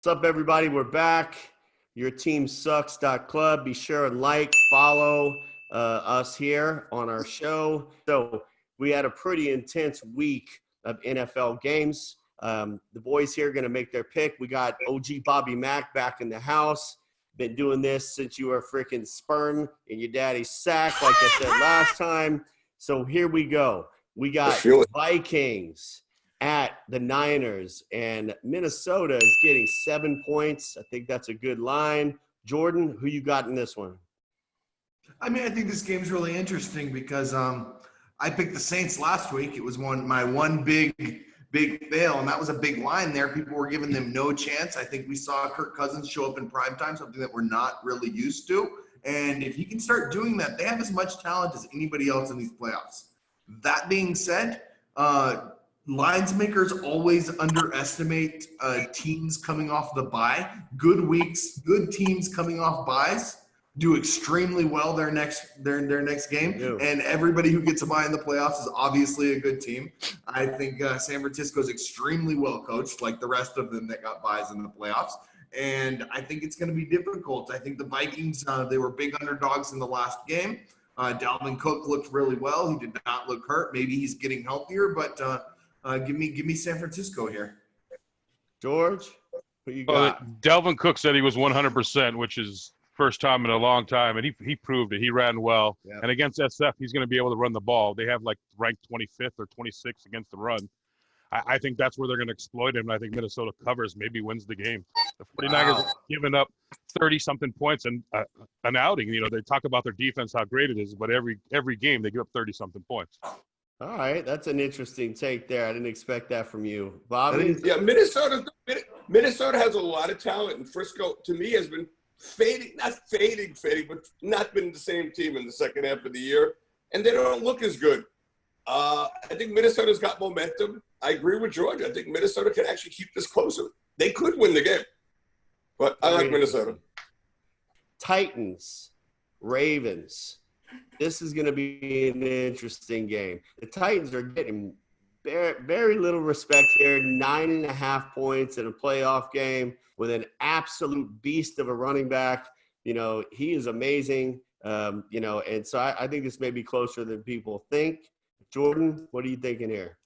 What's up, everybody? We're back. YourTeamSucks.club. Be sure and follow us here on our show. So we had a pretty intense week of NFL games. The boys here are going to make their pick. We got OG Bobby Mack back in the house. Been doing this since you were freaking spurned in your daddy's sack, like I said last time. So here we go. We got Vikings at the Niners, and Minnesota is getting 7 points. I think that's a good line. Jordan, who you got in this one? I mean, I think this game's really interesting because I picked the Saints last week. It was my one big fail, and that was a big line there. People were giving them no chance. I think we saw Kirk Cousins show up in primetime, something that we're not really used to. And if he can start doing that, they have as much talent as anybody else in these playoffs. That being said, lines makers always underestimate teams coming off the bye. Good weeks, good teams coming off byes do extremely well their next game. Yeah. And everybody who gets a bye in the playoffs is obviously a good team. I think San Francisco is extremely well coached, like the rest of them that got byes in the playoffs. And I think it's going to be difficult. I think the Vikings, they were big underdogs in the last game. Dalvin Cook looked really well. He did not look hurt. Maybe he's getting healthier, but give me San Francisco here. George, who you got? Dalvin Cook said he was 100%, which is first time in a long time, and he proved it. He ran well. Yep. And against SF, he's going to be able to run the ball. They have like ranked 25th or 26th against the run. I think that's where they're going to exploit him, and I think Minnesota covers, maybe wins the game. The 49ers have given up 30-something points and an outing. You know, they talk about their defense, how great it is, but every game they give up 30-something points. All right, that's an interesting take there. I didn't expect that from you, Bobby. Yeah, Minnesota has a lot of talent, and Frisco, to me, has been not fading, but not been the same team in the second half of the year, and they don't look as good. I think Minnesota's got momentum. I agree with George. I think Minnesota can actually keep this closer. They could win the game, but I like Minnesota. Titans, Ravens. This is going to be an interesting game. The Titans are getting very, very little respect here. 9.5 points in a playoff game with an absolute beast of a running back. You know, he is amazing. And so I think this may be closer than people think. Jordan, what are you thinking here?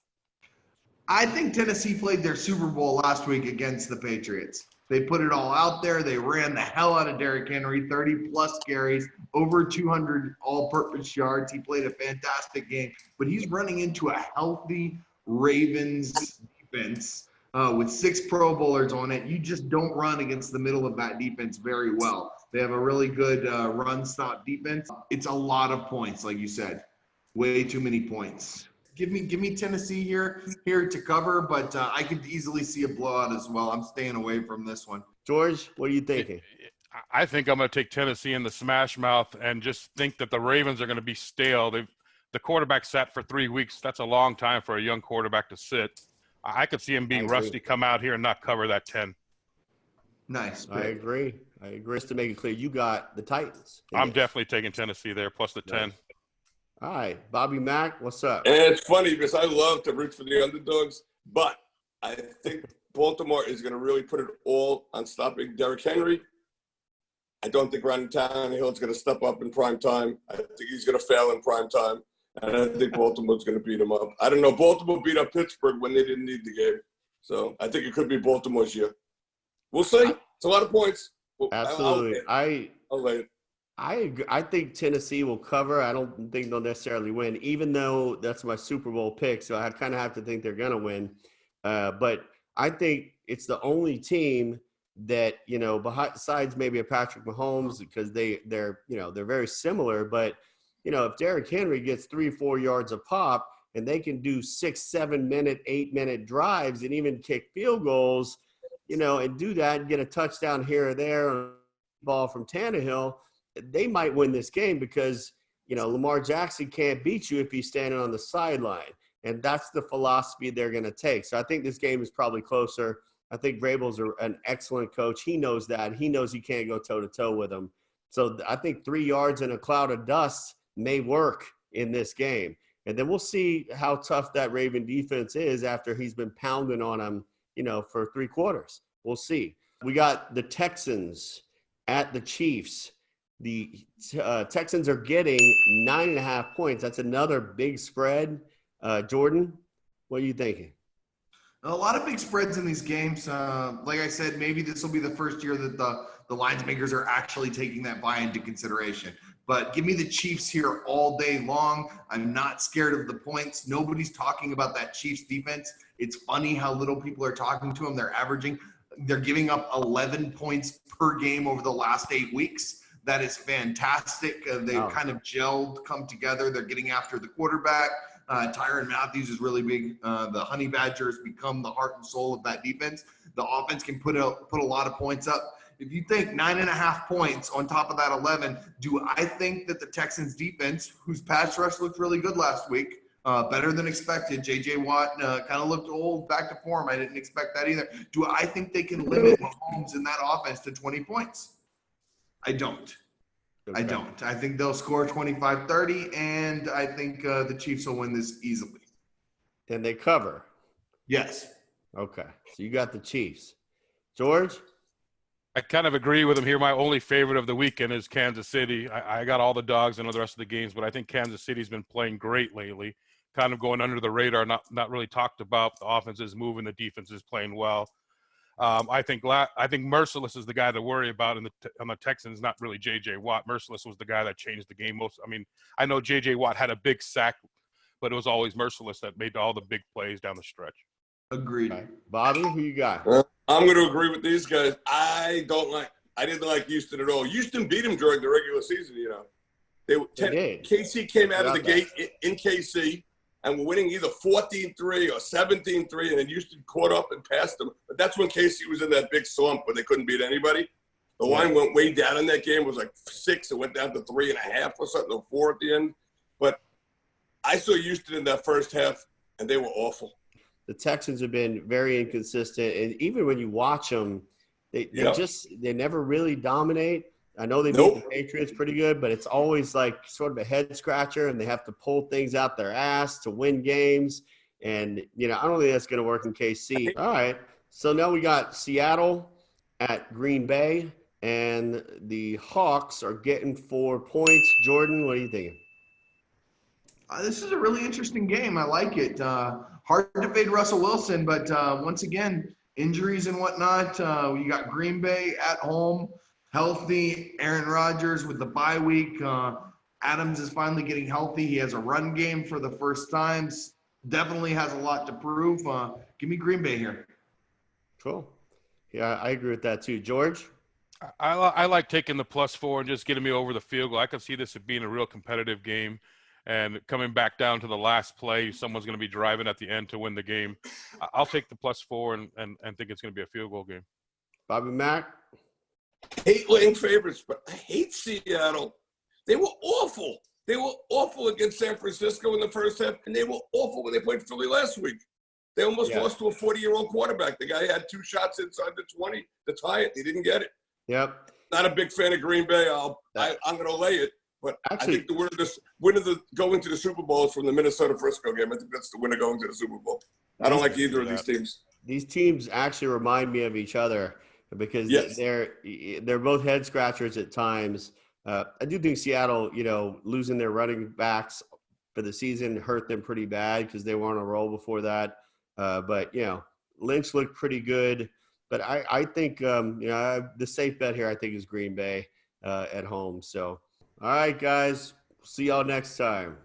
I think Tennessee played their Super Bowl last week against the Patriots. They put it all out there. They ran the hell out of Derrick Henry, 30-plus carries, over 200 all-purpose yards. He played a fantastic game. But he's running into a healthy Ravens defense with 6 Pro Bowlers on it. You just don't run against the middle of that defense very well. They have a really good run-stop defense. It's a lot of points, like you said. Way too many points. Give me Tennessee here to cover, but I could easily see a blowout as well. I'm staying away from this one. George, what are you thinking? I think I'm going to take Tennessee in the smash mouth and just think that the Ravens are going to be stale. The quarterback sat for 3 weeks. That's a long time for a young quarterback to sit. I could see him being rusty, come out here and not cover that 10. Nice. I agree. Just to make it clear, you got the Titans. I'm definitely taking Tennessee there, plus the 10. All right, Bobby Mack, what's up? And it's funny because I love to root for the underdogs, but I think Baltimore is going to really put it all on stopping Derrick Henry. I don't think Ryan Tannehill is going to step up in prime time. I think he's going to fail in prime time, and I think Baltimore's going to beat him up. I don't know. Baltimore beat up Pittsburgh when they didn't need the game, so I think it could be Baltimore's year. We'll see. It's a lot of points. Absolutely. I'll lay it. I agree. I think Tennessee will cover. I don't think they'll necessarily win, even though that's my Super Bowl pick. So I kind of have to think they're going to win. But I think it's the only team that, besides maybe a Patrick Mahomes, because they're very similar. But, if Derrick Henry gets 3-4 yards a pop and they can do 6-7 minute, 8-minute drives and even kick field goals, and do that and get a touchdown here or there on a ball from Tannehill, they might win this game because, Lamar Jackson can't beat you if he's standing on the sideline. And that's the philosophy they're going to take. So I think this game is probably closer. I think Vrabel's an excellent coach. He knows that. He knows he can't go toe-to-toe with him. So I think 3 yards in a cloud of dust may work in this game. And then we'll see how tough that Raven defense is after he's been pounding on them, for 3 quarters. We'll see. We got the Texans at the Chiefs. The Texans are getting 9.5 points. That's another big spread. Jordan, what are you thinking? A lot of big spreads in these games. Like I said, maybe this will be the first year that the lines makers are actually taking that buy into consideration. But give me the Chiefs here all day long. I'm not scared of the points. Nobody's talking about that Chiefs defense. It's funny how little people are talking to them. They're giving up 11 points per game over the last 8 weeks. That is fantastic. They've kind of gelled, come together. They're getting after the quarterback. Tyrann Mathieu is really big. The Honey Badgers become the heart and soul of that defense. The offense can put a lot of points up. If you think 9.5 points on top of that 11, do I think that the Texans defense, whose pass rush looked really good last week, better than expected, J.J. Watt kind of looked old, back to form. I didn't expect that either. Do I think they can limit Mahomes in that offense to 20 points? I don't. Okay. I don't. I think they'll score 25-30, and I think the Chiefs will win this easily. And they cover. Yes. Okay. So you got the Chiefs. George? I kind of agree with him here. My only favorite of the weekend is Kansas City. I got all the dogs and all the rest of the games, but I think Kansas City's been playing great lately, kind of going under the radar, not really talked about. The offense is moving, the defense is playing well. I think Merciless is the guy to worry about on the Texans, not really J.J. Watt. Merciless was the guy that changed the game most. I mean, I know J.J. Watt had a big sack, but it was always Merciless that made all the big plays down the stretch. Agreed. Okay. Bobby, who you got? I'm going to agree with these guys. I didn't like Houston at all. Houston beat them during the regular season, you know. They did. KC came out of the gate in KC and were winning either 14-3 or 17-3, and then Houston caught up and passed them. But that's when KC was in that big slump where they couldn't beat anybody. The line went way down in that game. It was like 6. It went down to 3.5 or something, or 4 at the end. But I saw Houston in that first half, and they were awful. The Texans have been very inconsistent, and even when you watch them, they never really dominate. I know they beat the Patriots pretty good, but it's always like sort of a head scratcher, and they have to pull things out their ass to win games. And I don't think that's going to work in KC. All right, so now we got Seattle at Green Bay, and the Hawks are getting 4 points. Jordan, what are you thinking? This is a really interesting game. I like it. Hard to fade Russell Wilson, but once again, injuries and whatnot. You got Green Bay at home, healthy. Aaron Rodgers with the bye week. Adams is finally getting healthy. He has a run game for the first time. Definitely has a lot to prove. Give me Green Bay here. Cool. Yeah, I agree with that too. George? I like taking the +4 and just getting me over the field goal. I could see this being a real competitive game. And coming back down to the last play, someone's going to be driving at the end to win the game. I'll take the +4 and think it's going to be a field goal game. Bobby Mack? Hate laying favorites, but I hate Seattle. They were awful. They were awful against San Francisco in the first half, and they were awful when they played Philly last week. They almost lost to a 40-year-old quarterback. The guy had 2 shots inside the 20 to tie it. He didn't get it. Yep. Not a big fan of Green Bay. I'm going to lay it. But actually, I think the winner going to the Super Bowl is from the Minnesota-Frisco game. I think that's the winner going to the Super Bowl. I don't like either of these teams. These teams actually remind me of each other because they're both head scratchers at times. I do think Seattle, losing their running backs for the season hurt them pretty bad because they were on a roll before that. But Lynch looked pretty good. But I think the safe bet here I think is Green Bay at home. So. All right, guys. See y'all next time.